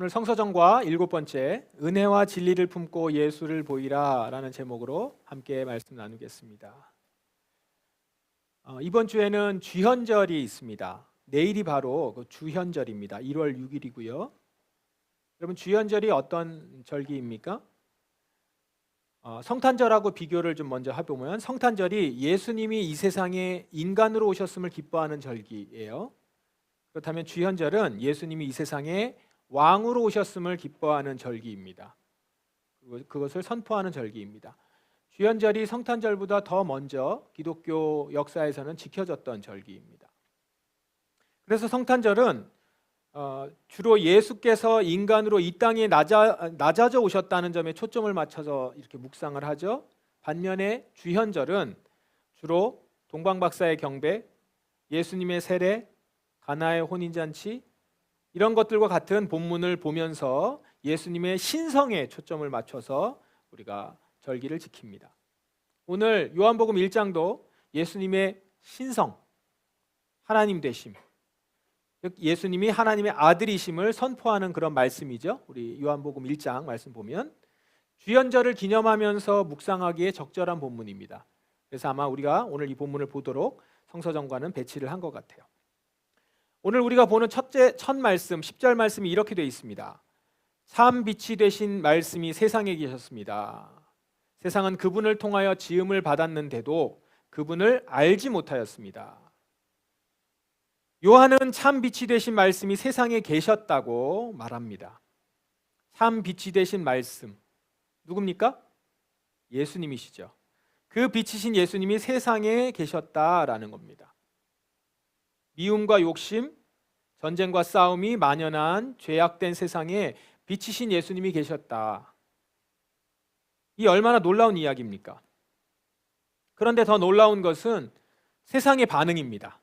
오늘 성서정과 7번째 은혜와 진리를 품고 예수를 보이라 라는 제목으로 함께 말씀 나누겠습니다. 이번 주에는 주현절이 있습니다. 내일이 바로 그 주현절입니다. 1월 6일이고요. 여러분, 주현절이 어떤 절기입니까? 성탄절하고 비교를 좀 먼저 해보면, 성탄절이 예수님이 이 세상에 인간으로 오셨음을 기뻐하는 절기예요. 그렇다면 주현절은 예수님이 이 세상에 왕으로 오셨음을 기뻐하는 절기입니다. 그것을 선포하는 절기입니다. 주현절이 성탄절보다 더 먼저 기독교 역사에서는 지켜졌던 절기입니다. 그래서 성탄절은 주로 예수께서 인간으로 이 땅에 낮아져 오셨다는 점에 초점을 맞춰서 이렇게 묵상을 하죠. 반면에 주현절은 주로 동방박사의 경배, 예수님의 세례, 가나의 혼인잔치, 이런 것들과 같은 본문을 보면서 예수님의 신성에 초점을 맞춰서 우리가 절기를 지킵니다. 오늘 요한복음 1장도 예수님의 신성, 하나님 되심, 즉 예수님이 하나님의 아들이심을 선포하는 그런 말씀이죠. 우리 요한복음 1장 말씀 보면 주현절을 기념하면서 묵상하기에 적절한 본문입니다. 그래서 아마 우리가 오늘 이 본문을 보도록 성서정과는 배치를 한 것 같아요. 오늘 우리가 보는 첫 말씀, 10절 말씀이 이렇게 되어 있습니다. 참 빛이 되신 말씀이 세상에 계셨습니다. 세상은 그분을 통하여 지음을 받았는데도 그분을 알지 못하였습니다. 요한은 참 빛이 되신 말씀이 세상에 계셨다고 말합니다. 참 빛이 되신 말씀, 누굽니까? 예수님이시죠. 그 빛이신 예수님이 세상에 계셨다라는 겁니다. 미움과 욕심, 전쟁과 싸움이 만연한 죄악된 세상에 빛이신 예수님이 계셨다. 이 얼마나 놀라운 이야기입니까? 그런데 더 놀라운 것은 세상의 반응입니다.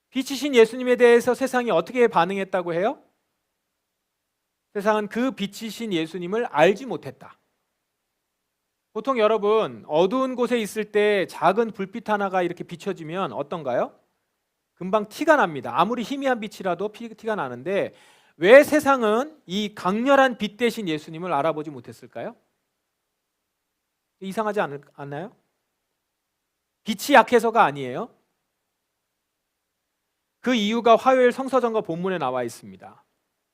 빛이신 예수님에 대해서 세상이 어떻게 반응했다고 해요? 세상은 그 빛이신 예수님을 알지 못했다. 보통 여러분, 어두운 곳에 있을 때 작은 불빛 하나가 이렇게 비춰지면 어떤가요? 금방 티가 납니다. 아무리 희미한 빛이라도 티가 나는데 왜 세상은 이 강렬한 빛 대신 예수님을 알아보지 못했을까요? 이상하지 않나요? 빛이 약해서가 아니에요. 그 이유가 화요일 성서정과 본문에 나와 있습니다.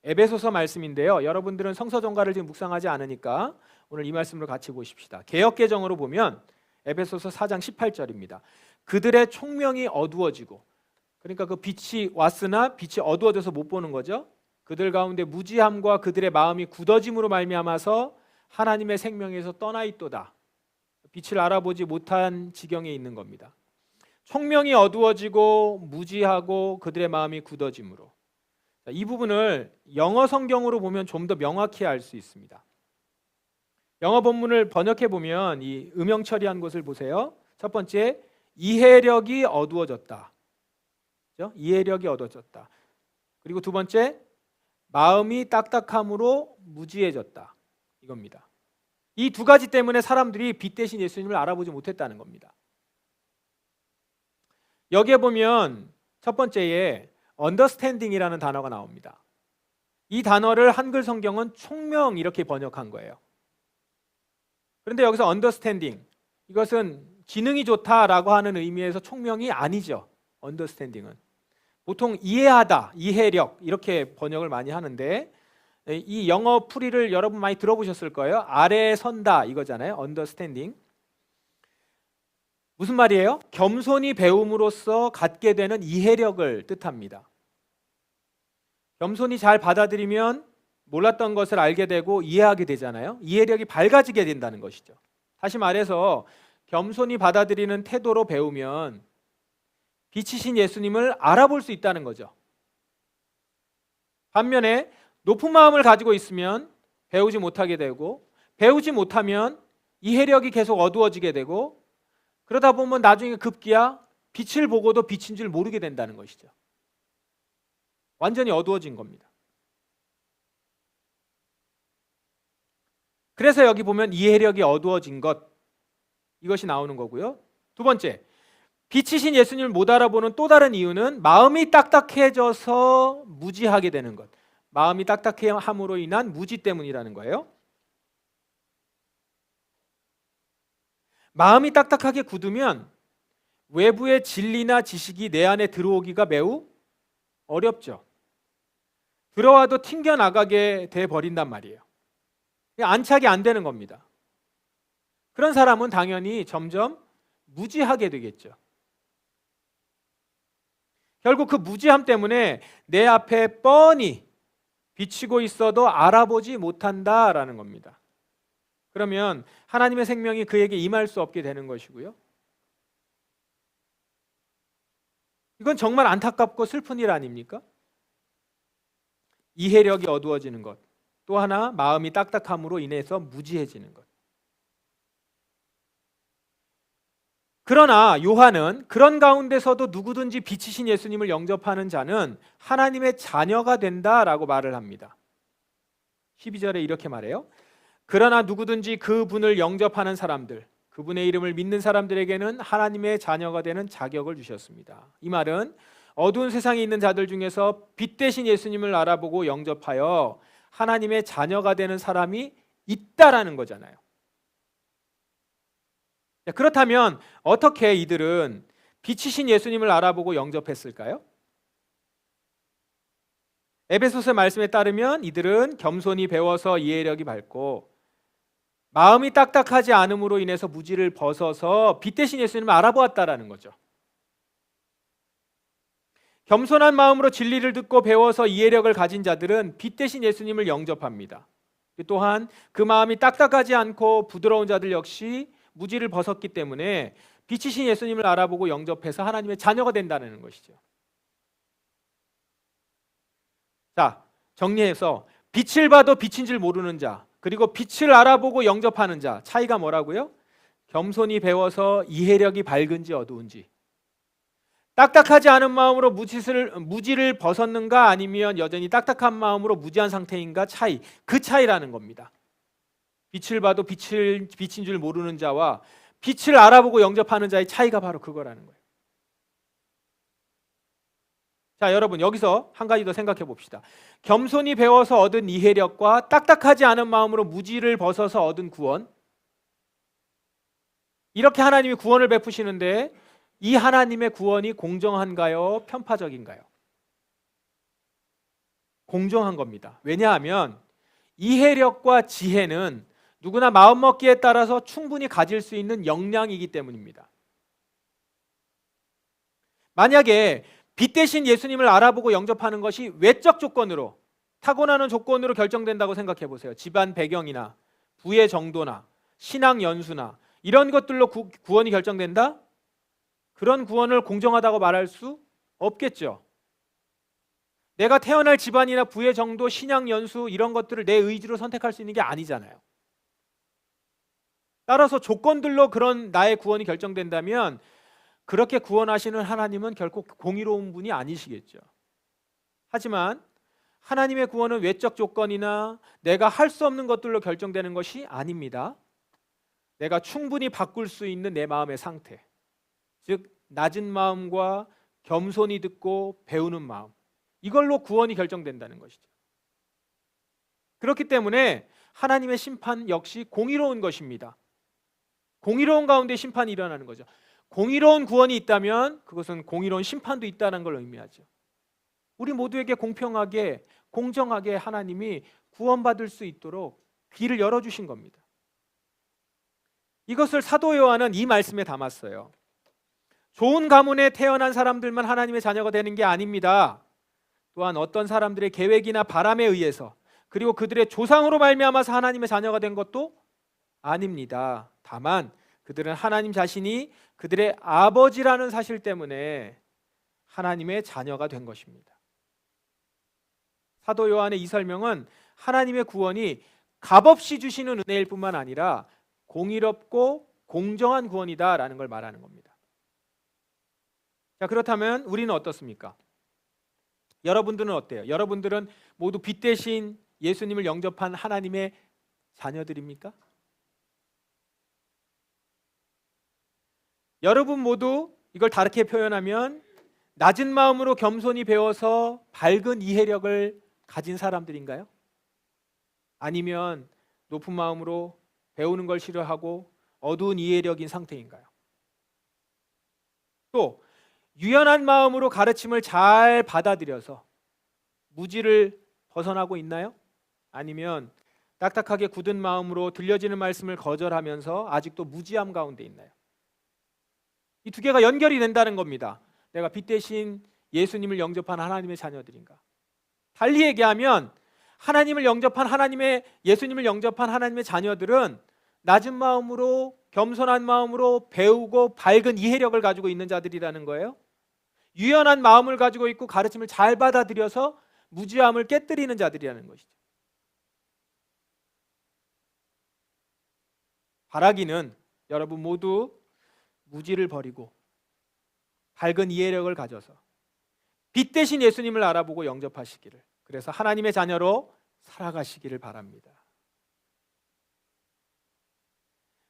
에베소서 말씀인데요. 여러분들은 성서정과를 지금 묵상하지 않으니까 오늘 이 말씀을 같이 보십시다. 개역개정으로 보면 에베소서 4장 18절입니다. 그들의 총명이 어두워지고, 그러니까 그 빛이 왔으나 빛이 어두워져서 못 보는 거죠. 그들 가운데 무지함과 그들의 마음이 굳어짐으로 말미암아서 하나님의 생명에서 떠나 있도다. 빛을 알아보지 못한 지경에 있는 겁니다. 총명이 어두워지고 무지하고 그들의 마음이 굳어짐으로. 이 부분을 영어 성경으로 보면 좀 더 명확히 알 수 있습니다. 영어 본문을 번역해 보면 이 음영 처리한 것을 보세요. 첫 번째, 이해력이 어두워졌다. 이해력이 어두워졌다. 그리고 두 번째, 마음이 딱딱함으로 무지해졌다. 이겁니다. 이 두 가지 때문에 사람들이 빛 대신 예수님을 알아보지 못했다는 겁니다. 여기에 보면 첫 번째에 understanding이라는 단어가 나옵니다. 이 단어를 한글 성경은 총명 이렇게 번역한 거예요. 그런데 여기서 understanding, 이것은 지능이 좋다라고 하는 의미에서 총명이 아니죠. understanding은 보통 이해하다, 이해력 이렇게 번역을 많이 하는데, 이 영어 풀이를 여러분 많이 들어보셨을 거예요. 아래에 선다 이거잖아요. understanding. 무슨 말이에요? 겸손히 배움으로써 갖게 되는 이해력을 뜻합니다. 겸손히 잘 받아들이면 몰랐던 것을 알게 되고 이해하게 되잖아요. 이해력이 밝아지게 된다는 것이죠. 다시 말해서 겸손히 받아들이는 태도로 배우면 빛이신 예수님을 알아볼 수 있다는 거죠. 반면에 높은 마음을 가지고 있으면 배우지 못하게 되고, 배우지 못하면 이해력이 계속 어두워지게 되고, 그러다 보면 나중에 급기야 빛을 보고도 빛인 줄 모르게 된다는 것이죠. 완전히 어두워진 겁니다. 그래서 여기 보면 이해력이 어두워진 것, 이것이 나오는 거고요. 두 번째, 빛이신 예수님을 못 알아보는 또 다른 이유는 마음이 딱딱해져서 무지하게 되는 것, 마음이 딱딱함으로 인한 무지 때문이라는 거예요. 마음이 딱딱하게 굳으면 외부의 진리나 지식이 내 안에 들어오기가 매우 어렵죠. 들어와도 튕겨나가게 돼 버린단 말이에요. 안착이 안 되는 겁니다. 그런 사람은 당연히 점점 무지하게 되겠죠. 결국 그 무지함 때문에 내 앞에 뻔히 비치고 있어도 알아보지 못한다라는 겁니다. 그러면 하나님의 생명이 그에게 임할 수 없게 되는 것이고요. 이건 정말 안타깝고 슬픈 일 아닙니까? 이해력이 어두워지는 것, 또 하나 마음이 딱딱함으로 인해서 무지해지는 것. 그러나 요한은 그런 가운데서도 누구든지 빛이신 예수님을 영접하는 자는 하나님의 자녀가 된다라고 말을 합니다. 12절에 이렇게 말해요. 그러나 누구든지 그분을 영접하는 사람들, 그분의 이름을 믿는 사람들에게는 하나님의 자녀가 되는 자격을 주셨습니다. 이 말은 어두운 세상에 있는 자들 중에서 빛 대신 예수님을 알아보고 영접하여 하나님의 자녀가 되는 사람이 있다라는 거잖아요. 그렇다면 어떻게 이들은 빛이신 예수님을 알아보고 영접했을까요? 에베소서 말씀에 따르면 이들은 겸손히 배워서 이해력이 밝고 마음이 딱딱하지 않음으로 인해서 무지를 벗어서 빛 대신 예수님을 알아보았다라는 거죠. 겸손한 마음으로 진리를 듣고 배워서 이해력을 가진 자들은 빛 대신 예수님을 영접합니다. 또한 그 마음이 딱딱하지 않고 부드러운 자들 역시 무지를 벗었기 때문에 빛이신 예수님을 알아보고 영접해서 하나님의 자녀가 된다는 것이죠. 자, 정리해서 빛을 봐도 빛인 줄 모르는 자, 그리고 빛을 알아보고 영접하는 자, 차이가 뭐라고요? 겸손히 배워서 이해력이 밝은지 어두운지, 딱딱하지 않은 마음으로 무지를 벗었는가 아니면 여전히 딱딱한 마음으로 무지한 상태인가 차이, 그 차이라는 겁니다. 빛을 봐도 빛인 줄 모르는 자와 빛을 알아보고 영접하는 자의 차이가 바로 그거라는 거예요. 자, 여러분 여기서 한 가지 더 생각해 봅시다. 겸손히 배워서 얻은 이해력과 딱딱하지 않은 마음으로 무지를 벗어서 얻은 구원, 이렇게 하나님이 구원을 베푸시는데 이 하나님의 구원이 공정한가요? 편파적인가요? 공정한 겁니다. 왜냐하면 이해력과 지혜는 누구나 마음먹기에 따라서 충분히 가질 수 있는 역량이기 때문입니다. 만약에 빛 대신 예수님을 알아보고 영접하는 것이 외적 조건으로, 타고나는 조건으로 결정된다고 생각해 보세요. 집안 배경이나 부의 정도나 신앙 연수나 이런 것들로 구원이 결정된다? 그런 구원을 공정하다고 말할 수 없겠죠. 내가 태어날 집안이나 부의 정도, 신앙 연수 이런 것들을 내 의지로 선택할 수 있는 게 아니잖아요. 따라서 조건들로 그런 나의 구원이 결정된다면 그렇게 구원하시는 하나님은 결코 공의로운 분이 아니시겠죠. 하지만 하나님의 구원은 외적 조건이나 내가 할 수 없는 것들로 결정되는 것이 아닙니다. 내가 충분히 바꿀 수 있는 내 마음의 상태, 즉 낮은 마음과 겸손히 듣고 배우는 마음, 이걸로 구원이 결정된다는 것이죠. 그렇기 때문에 하나님의 심판 역시 공의로운 것입니다. 공의로운 가운데 심판이 일어나는 거죠. 공의로운 구원이 있다면 그것은 공의로운 심판도 있다는 걸 의미하죠. 우리 모두에게 공평하게 공정하게 하나님이 구원받을 수 있도록 길을 열어주신 겁니다. 이것을 사도 요한은 이 말씀에 담았어요. 좋은 가문에 태어난 사람들만 하나님의 자녀가 되는 게 아닙니다. 또한 어떤 사람들의 계획이나 바람에 의해서, 그리고 그들의 조상으로 말미암아서 하나님의 자녀가 된 것도 아닙니다. 다만 그들은 하나님 자신이 그들의 아버지라는 사실 때문에 하나님의 자녀가 된 것입니다. 사도 요한의 이 설명은 하나님의 구원이 값없이 주시는 은혜일 뿐만 아니라 공의롭고 공정한 구원이다라는 걸 말하는 겁니다. 자, 그렇다면 우리는 어떻습니까? 여러분들은 어때요? 여러분들은 모두 빛 대신 예수님을 영접한 하나님의 자녀들입니까? 여러분 모두 이걸 다르게 표현하면 낮은 마음으로 겸손히 배워서 밝은 이해력을 가진 사람들인가요? 아니면 높은 마음으로 배우는 걸 싫어하고 어두운 이해력인 상태인가요? 또 유연한 마음으로 가르침을 잘 받아들여서 무지를 벗어나고 있나요? 아니면 딱딱하게 굳은 마음으로 들려지는 말씀을 거절하면서 아직도 무지함 가운데 있나요? 이 두 개가 연결이 된다는 겁니다. 내가 빛 대신 예수님을 영접한 하나님의 자녀들인가? 달리 얘기하면 예수님을 영접한 하나님의 자녀들은 낮은 마음으로 겸손한 마음으로 배우고 밝은 이해력을 가지고 있는 자들이라는 거예요. 유연한 마음을 가지고 있고 가르침을 잘 받아들여서 무지함을 깨뜨리는 자들이라는 것이죠. 바라기는 여러분 모두 무지를 버리고 밝은 이해력을 가져서 빛 대신 예수님을 알아보고 영접하시기를, 그래서 하나님의 자녀로 살아가시기를 바랍니다.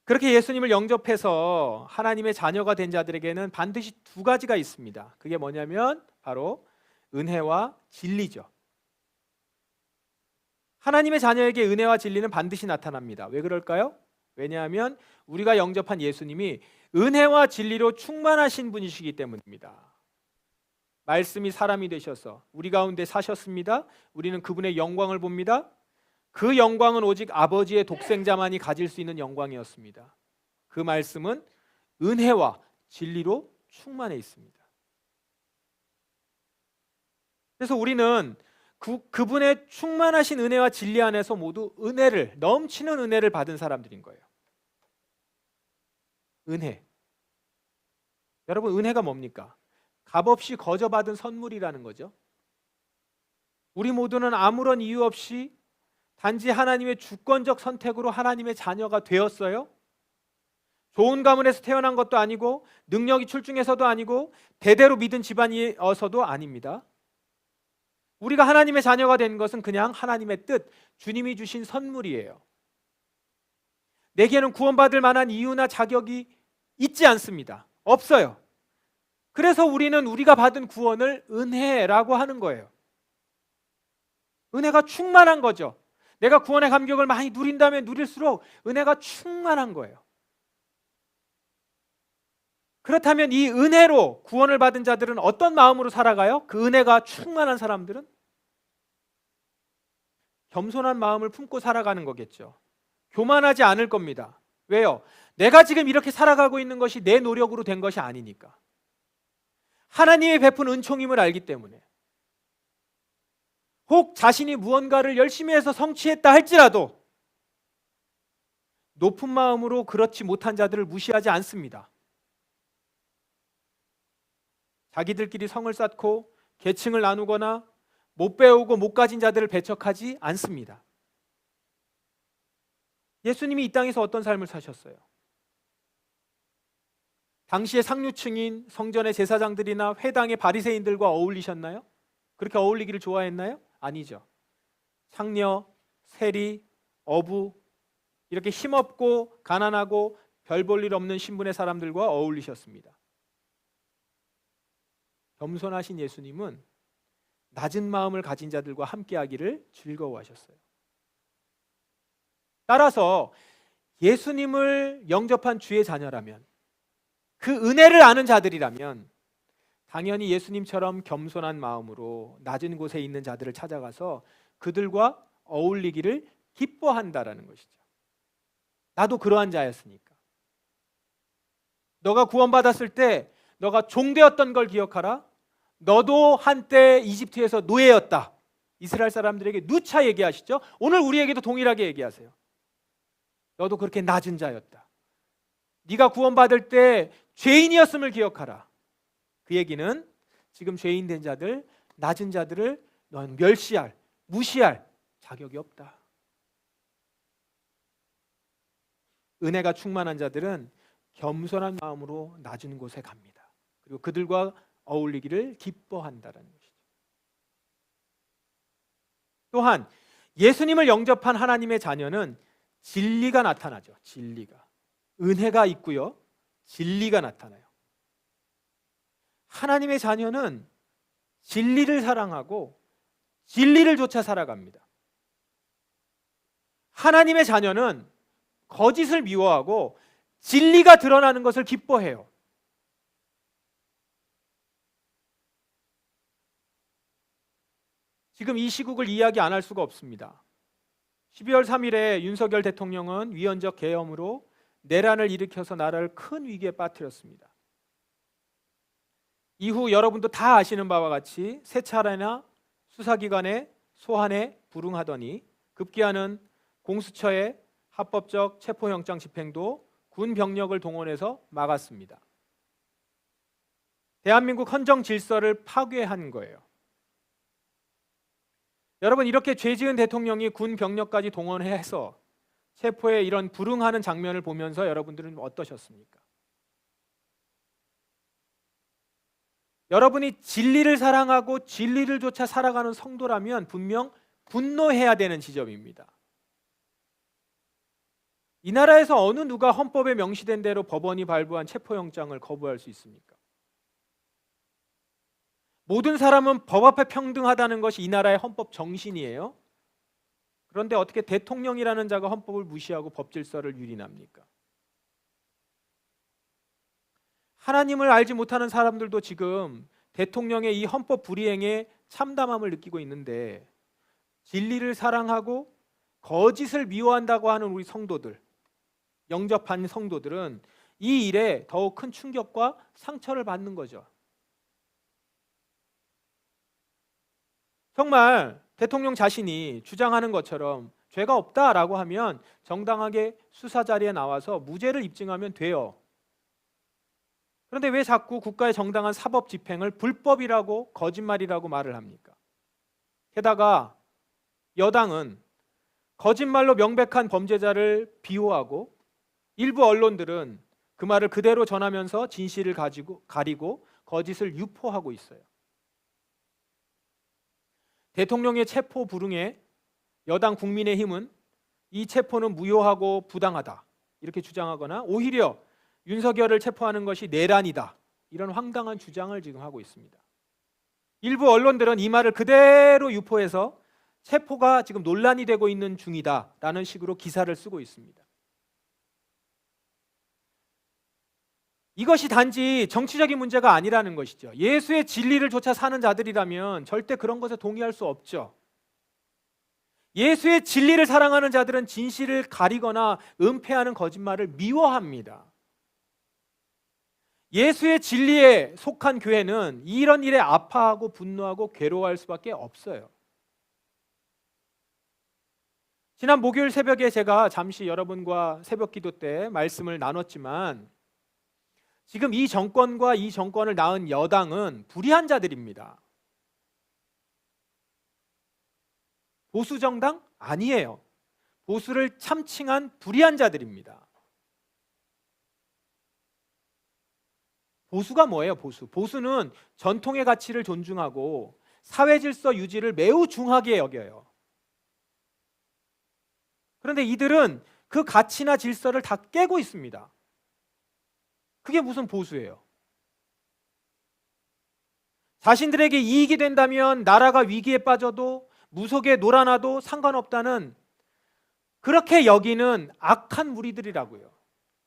그렇게 예수님을 영접해서 하나님의 자녀가 된 자들에게는 반드시 두 가지가 있습니다. 그게 뭐냐면 바로 은혜와 진리죠. 하나님의 자녀에게 은혜와 진리는 반드시 나타납니다. 왜 그럴까요? 왜냐하면 우리가 영접한 예수님이 은혜와 진리로 충만하신 분이시기 때문입니다. 말씀이 사람이 되셔서 우리 가운데 사셨습니다. 우리는 그분의 영광을 봅니다. 그 영광은 오직 아버지의 독생자만이 가질 수 있는 영광이었습니다. 그 말씀은 은혜와 진리로 충만해 있습니다. 그래서 우리는 그분의 충만하신 은혜와 진리 안에서 모두 넘치는 은혜를 받은 사람들인 거예요. 은혜. 여러분, 은혜가 뭡니까? 값없이 거저받은 선물이라는 거죠. 우리 모두는 아무런 이유 없이 단지 하나님의 주권적 선택으로 하나님의 자녀가 되었어요. 좋은 가문에서 태어난 것도 아니고 능력이 출중해서도 아니고 대대로 믿은 집안이어서도 아닙니다. 우리가 하나님의 자녀가 된 것은 그냥 하나님의 뜻, 주님이 주신 선물이에요. 내게는 구원받을 만한 이유나 자격이 있지 않습니다. 없어요. 그래서 우리는 우리가 받은 구원을 은혜라고 하는 거예요. 은혜가 충만한 거죠. 내가 구원의 감격을 많이 누린다면 누릴수록 은혜가 충만한 거예요. 그렇다면 이 은혜로 구원을 받은 자들은 어떤 마음으로 살아가요? 그 은혜가 충만한 사람들은 겸손한 마음을 품고 살아가는 거겠죠. 교만하지 않을 겁니다. 왜요? 내가 지금 이렇게 살아가고 있는 것이 내 노력으로 된 것이 아니니까. 하나님이 베푼 은총임을 알기 때문에. 혹 자신이 무언가를 열심히 해서 성취했다 할지라도 높은 마음으로 그렇지 못한 자들을 무시하지 않습니다. 자기들끼리 성을 쌓고 계층을 나누거나 못 배우고 못 가진 자들을 배척하지 않습니다. 예수님이 이 땅에서 어떤 삶을 사셨어요? 당시의 상류층인 성전의 제사장들이나 회당의 바리새인들과 어울리셨나요? 그렇게 어울리기를 좋아했나요? 아니죠. 창녀, 세리, 어부, 이렇게 힘없고 가난하고 별 볼 일 없는 신분의 사람들과 어울리셨습니다. 겸손하신 예수님은 낮은 마음을 가진 자들과 함께하기를 즐거워하셨어요. 따라서 예수님을 영접한 주의 자녀라면, 그 은혜를 아는 자들이라면 당연히 예수님처럼 겸손한 마음으로 낮은 곳에 있는 자들을 찾아가서 그들과 어울리기를 기뻐한다라는 것이죠. 나도 그러한 자였으니까. 너가 구원받았을 때 너가 종되었던 걸 기억하라. 너도 한때 이집트에서 노예였다. 이스라엘 사람들에게 누차 얘기하시죠. 오늘 우리에게도 동일하게 얘기하세요. 너도 그렇게 낮은 자였다. 네가 구원받을 때 죄인이었음을 기억하라. 그 얘기는 지금 죄인 된 자들, 낮은 자들을 넌 멸시할, 무시할 자격이 없다. 은혜가 충만한 자들은 겸손한 마음으로 낮은 곳에 갑니다. 그리고 그들과 어울리기를 기뻐한다는 것이죠. 또한 예수님을 영접한 하나님의 자녀는 진리가 나타나죠. 진리가. 은혜가 있고요. 진리가 나타나요. 하나님의 자녀는 진리를 사랑하고 진리를 쫓아 살아갑니다. 하나님의 자녀는 거짓을 미워하고 진리가 드러나는 것을 기뻐해요. 지금 이 시국을 이야기 안 할 수가 없습니다. 12월 3일에 윤석열 대통령은 위헌적 계엄으로 내란을 일으켜서 나라를 큰 위기에 빠뜨렸습니다. 이후 여러분도 다 아시는 바와 같이 세 차례나 수사기관의 소환에 불응하더니 급기야는 공수처의 합법적 체포영장 집행도 군 병력을 동원해서 막았습니다. 대한민국 헌정 질서를 파괴한 거예요. 여러분, 이렇게 죄지은 대통령이 군 병력까지 동원해서 체포에 이런 불응하는 장면을 보면서 여러분들은 어떠셨습니까? 여러분이 진리를 사랑하고 진리를 쫓아 살아가는 성도라면 분명 분노해야 되는 지점입니다. 이 나라에서 어느 누가 헌법에 명시된 대로 법원이 발부한 체포영장을 거부할 수 있습니까? 모든 사람은 법 앞에 평등하다는 것이 이 나라의 헌법 정신이에요. 그런데 어떻게 대통령이라는 자가 헌법을 무시하고 법 질서를 유린합니까? 하나님을 알지 못하는 사람들도 지금 대통령의 이 헌법 불이행에 참담함을 느끼고 있는데, 진리를 사랑하고 거짓을 미워한다고 하는 우리 성도들, 영접한 성도들은 이 일에 더욱 큰 충격과 상처를 받는 거죠. 정말 대통령 자신이 주장하는 것처럼 죄가 없다라고 하면 정당하게 수사 자리에 나와서 무죄를 입증하면 돼요. 그런데 왜 자꾸 국가의 정당한 사법 집행을 불법이라고 거짓말이라고 말을 합니까? 게다가 여당은 거짓말로 명백한 범죄자를 비호하고 일부 언론들은 그 말을 그대로 전하면서 진실을 가리고 거짓을 유포하고 있어요. 대통령의 체포 불응에 여당 국민의힘은 이 체포는 무효하고 부당하다 이렇게 주장하거나, 오히려 윤석열을 체포하는 것이 내란이다, 이런 황당한 주장을 지금 하고 있습니다. 일부 언론들은 이 말을 그대로 유포해서 체포가 지금 논란이 되고 있는 중이다라는 식으로 기사를 쓰고 있습니다. 이것이 단지 정치적인 문제가 아니라는 것이죠. 예수의 진리를 쫓아 사는 자들이라면 절대 그런 것에 동의할 수 없죠. 예수의 진리를 사랑하는 자들은 진실을 가리거나 은폐하는 거짓말을 미워합니다. 예수의 진리에 속한 교회는 이런 일에 아파하고 분노하고 괴로워할 수밖에 없어요. 지난 목요일 새벽에 제가 잠시 여러분과 새벽 기도 때 말씀을 나눴지만, 지금 이 정권과 이 정권을 낳은 여당은 불의한 자들입니다. 보수 정당? 아니에요. 보수를 참칭한 불의한 자들입니다. 보수가 뭐예요? 보수는 전통의 가치를 존중하고 사회 질서 유지를 매우 중하게 여겨요. 그런데 이들은 그 가치나 질서를 다 깨고 있습니다. 그게 무슨 보수예요? 자신들에게 이익이 된다면 나라가 위기에 빠져도 무속에 놀아나도 상관없다는, 그렇게 여기는 악한 무리들이라고요.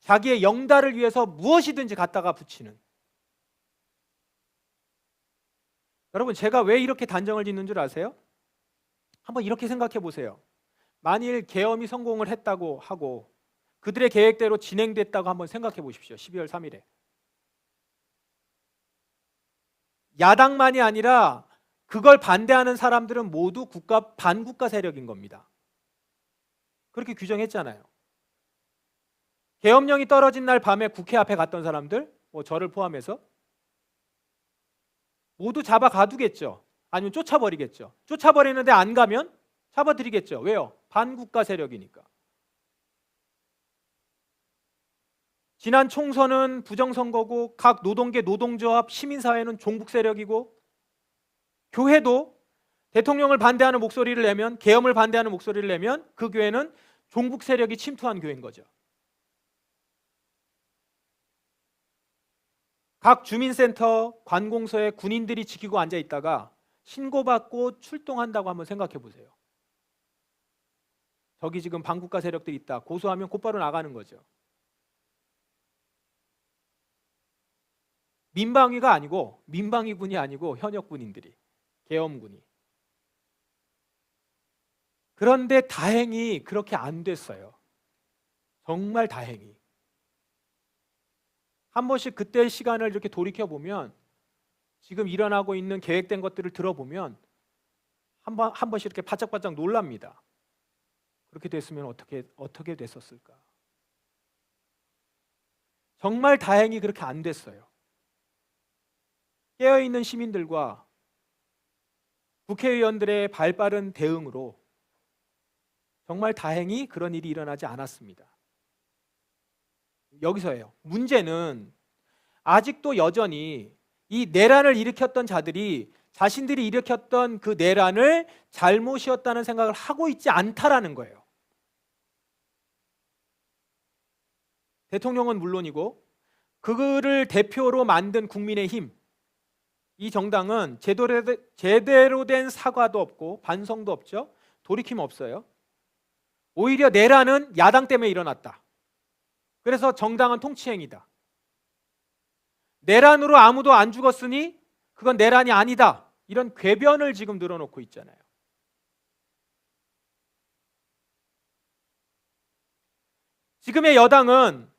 자기의 영달을 위해서 무엇이든지 갖다가 붙이는. 여러분, 제가 왜 이렇게 단정을 짓는 줄 아세요? 한번 이렇게 생각해 보세요. 만일 계엄이 성공을 했다고 하고 그들의 계획대로 진행됐다고 한번 생각해 보십시오. 12월 3일에. 야당만이 아니라 그걸 반대하는 사람들은 모두 반국가 세력인 겁니다. 그렇게 규정했잖아요. 계엄령이 떨어진 날 밤에 국회 앞에 갔던 사람들, 저를 포함해서 모두 잡아 가두겠죠. 아니면 쫓아버리겠죠. 쫓아버리는데 안 가면 잡아들이겠죠. 왜요? 반국가 세력이니까. 지난 총선은 부정선거고 각 노동계, 노동조합, 시민사회는 종북 세력이고, 교회도 대통령을 반대하는 목소리를 내면, 계엄을 반대하는 목소리를 내면 그 교회는 종북 세력이 침투한 교회인 거죠. 각 주민센터, 관공서에 군인들이 지키고 앉아 있다가 신고받고 출동한다고 한번 생각해 보세요. 저기 지금 반국가 세력들이 있다. 고소하면 곧바로 나가는 거죠. 민방위가 아니고, 민방위군이 아니고 현역군인들이, 계엄군이. 그런데 다행히 그렇게 안 됐어요. 정말 다행히. 한 번씩 그때의 시간을 이렇게 돌이켜 보면, 지금 일어나고 있는 계획된 것들을 들어보면 한 번씩 이렇게 바짝바짝 놀랍니다. 그렇게 됐으면 어떻게 됐었을까? 정말 다행히 그렇게 안 됐어요. 깨어있는 시민들과 국회의원들의 발빠른 대응으로 정말 다행히 그런 일이 일어나지 않았습니다. 여기서예요. 문제는 아직도 여전히 이 내란을 일으켰던 자들이 자신들이 일으켰던 그 내란을 잘못이었다는 생각을 하고 있지 않다라는 거예요. 대통령은 물론이고 그를 대표로 만든 국민의힘, 이 정당은 제대로 된 사과도 없고 반성도 없죠. 돌이킴 없어요. 오히려 내란은 야당 때문에 일어났다. 그래서 정당한 통치행위다. 내란으로 아무도 안 죽었으니 그건 내란이 아니다. 이런 궤변을 지금 늘어놓고 있잖아요. 지금의 여당은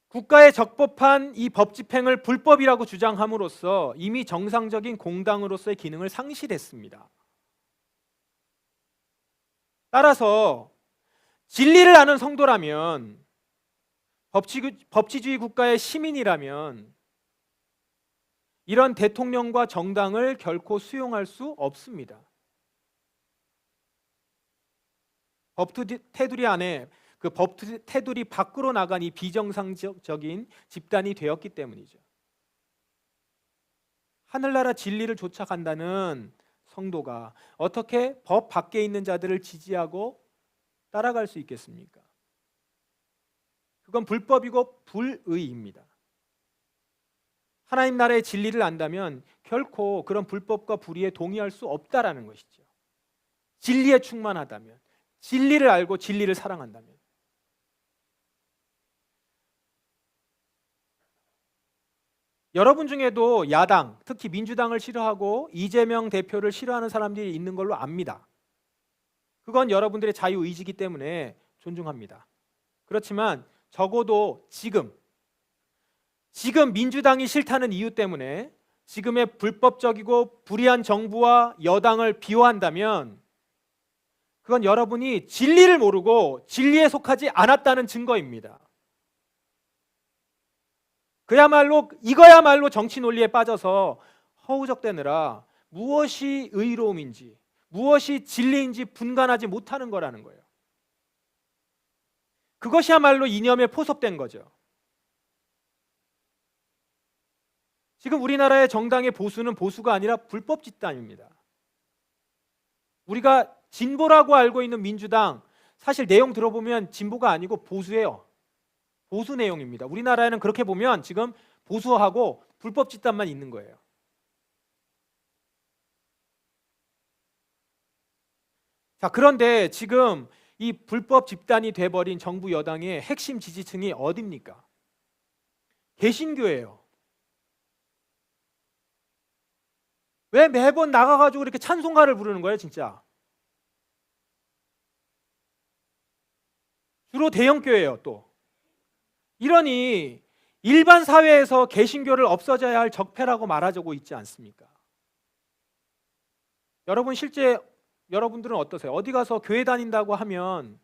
국가에 적법한 이 법 집행을 불법이라고 주장함으로써 이미 정상적인 공당으로서의 기능을 상실했습니다. 따라서 진리를 아는 성도라면, 법치주의 국가의 시민이라면 이런 대통령과 정당을 결코 수용할 수 없습니다. 법 테두리 안에 그 법 테두리 밖으로 나간 이 비정상적인 집단이 되었기 때문이죠. 하늘나라 진리를 쫓아간다는 성도가 어떻게 법 밖에 있는 자들을 지지하고 따라갈 수 있겠습니까? 그건 불법이고 불의입니다. 하나님 나라의 진리를 안다면 결코 그런 불법과 불의에 동의할 수 없다라는 것이죠. 진리에 충만하다면, 진리를 알고 진리를 사랑한다면. 여러분 중에도 야당, 특히 민주당을 싫어하고 이재명 대표를 싫어하는 사람들이 있는 걸로 압니다. 그건 여러분들의 자유의지이기 때문에 존중합니다. 그렇지만 적어도 지금 민주당이 싫다는 이유 때문에 지금의 불법적이고 불의한 정부와 여당을 비호한다면 그건 여러분이 진리를 모르고 진리에 속하지 않았다는 증거입니다. 이거야말로 정치 논리에 빠져서 허우적대느라 무엇이 의로움인지, 무엇이 진리인지 분간하지 못하는 거라는 거예요. 그것이야말로 이념에 포섭된 거죠. 지금 우리나라의 정당의 보수는 보수가 아니라 불법 집단입니다. 우리가 진보라고 알고 있는 민주당, 사실 내용 들어보면 진보가 아니고 보수예요. 보수 내용입니다. 우리나라에는 그렇게 보면 지금 보수하고 불법 집단만 있는 거예요. 자, 그런데 지금 이 불법 집단이 돼버린 정부 여당의 핵심 지지층이 어디입니까? 개신교예요. 왜 매번 나가가지고 이렇게 찬송가를 부르는 거예요, 진짜? 주로 대형교회예요, 또. 이러니 일반 사회에서 개신교를 없어져야 할 적폐라고 말하고 있지 않습니까? 실제 여러분들은 어떠세요? 어디 가서 교회 다닌다고 하면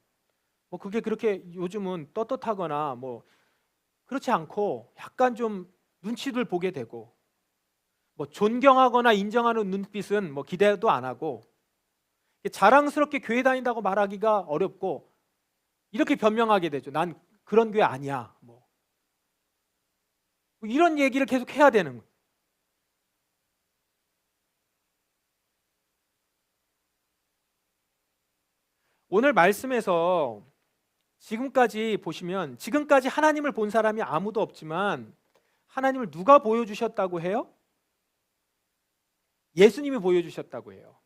뭐 그게 그렇게 요즘은 떳떳하거나 뭐 그렇지 않고 약간 좀 눈치를 보게 되고, 뭐 존경하거나 인정하는 눈빛은 뭐 기대도 안 하고, 자랑스럽게 교회 다닌다고 말하기가 어렵고 이렇게 변명하게 되죠. 난 그런 교회 아니야. 뭐 이런 얘기를 계속 해야 되는 거예요. 오늘 말씀에서 지금까지 보시면, 지금까지 하나님을 본 사람이 아무도 없지만 하나님을 누가 보여주셨다고 해요? 예수님이 보여주셨다고 해요.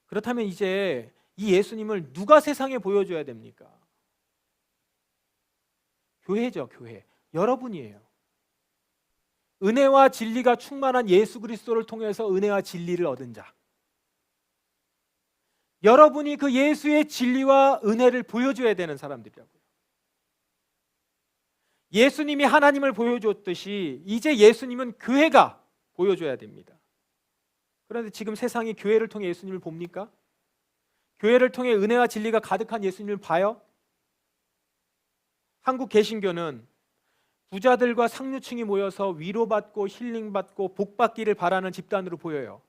그렇다면 이제 이 예수님을 누가 세상에 보여줘야 됩니까? 교회죠, 교회. 여러분이에요. 은혜와 진리가 충만한 예수 그리스도를 통해서 은혜와 진리를 얻은 자. 여러분이 그 예수의 진리와 은혜를 보여줘야 되는 사람들이라고요. 예수님이 하나님을 보여줬듯이 이제 예수님은 교회가 보여줘야 됩니다. 그런데 지금 세상이 교회를 통해 예수님을 봅니까? 교회를 통해 은혜와 진리가 가득한 예수님을 봐요? 한국 개신교는 부자들과 상류층이 모여서 위로받고 힐링받고 복받기를 바라는 집단으로 보여요.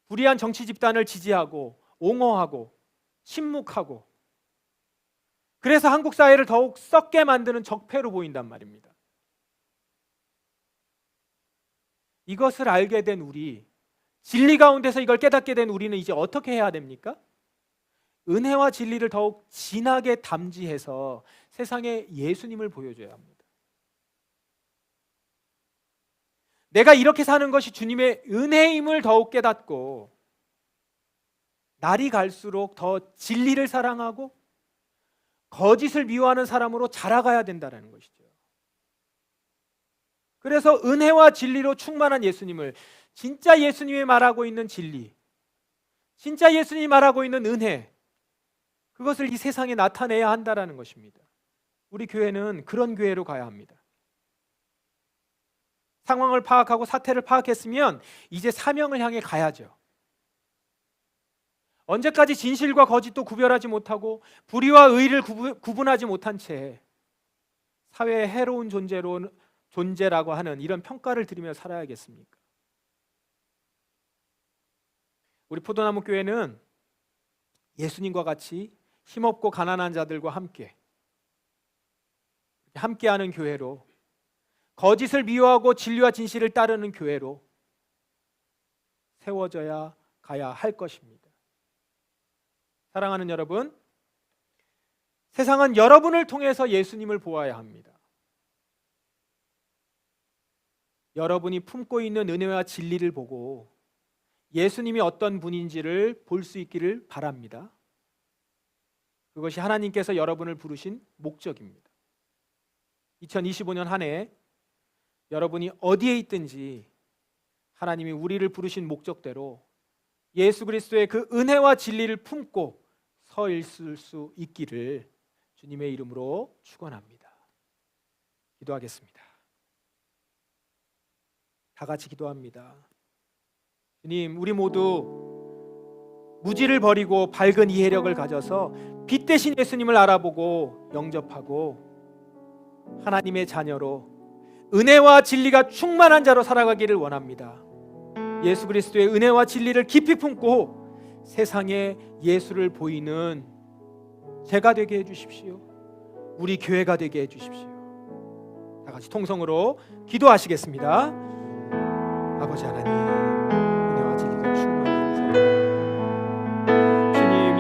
불의한 정치 집단을 지지하고 옹호하고 침묵하고, 그래서 한국 사회를 더욱 썩게 만드는 적폐로 보인단 말입니다. 이것을 알게 된 우리, 진리 가운데서 이걸 깨닫게 된 우리는 이제 어떻게 해야 됩니까? 은혜와 진리를 더욱 진하게 담지해서 세상에 예수님을 보여줘야 합니다. 내가 이렇게 사는 것이 주님의 은혜임을 더욱 깨닫고 날이 갈수록 더 진리를 사랑하고 거짓을 미워하는 사람으로 자라가야 된다는 것이죠. 그래서 은혜와 진리로 충만한 예수님을, 진짜 예수님이 말하고 있는 진리, 진짜 예수님이 말하고 있는 은혜, 그것을 이 세상에 나타내야 한다는 것입니다. 우리 교회는 그런 교회로 가야 합니다. 상황을 파악하고 사태를 파악했으면 이제 사명을 향해 가야죠. 언제까지 진실과 거짓도 구별하지 못하고 불의와 의를 구분하지 못한 채 사회의 해로운 존재라고 하는 이런 평가를 들으며 살아야겠습니까? 우리 포도나무 교회는 예수님과 같이 힘없고 가난한 자들과 함께하는 교회로, 거짓을 미워하고 진리와 진실을 따르는 교회로 세워져야 가야 할 것입니다. 사랑하는 여러분, 세상은 여러분을 통해서 예수님을 보아야 합니다. 여러분이 품고 있는 은혜와 진리를 보고 예수님이 어떤 분인지를 볼 수 있기를 바랍니다. 그것이 하나님께서 여러분을 부르신 목적입니다. 2025년 한 해 여러분이 어디에 있든지 하나님이 우리를 부르신 목적대로 예수 그리스도의 그 은혜와 진리를 품고 서 있을 수 있기를 주님의 이름으로 축원합니다. 기도하겠습니다. 다 같이 기도합니다. 주님, 우리 모두 무지를 버리고 밝은 이해력을 가져서 빛 대신 예수님을 알아보고 영접하고 하나님의 자녀로 은혜와 진리가 충만한 자로 살아가기를 원합니다. 예수 그리스도의 은혜와 진리를 깊이 품고 세상에 예수를 보이는 제가 되게 해주십시오. 우리 교회가 되게 해주십시오. 다 같이 통성으로 기도하시겠습니다. 아버지 하나님,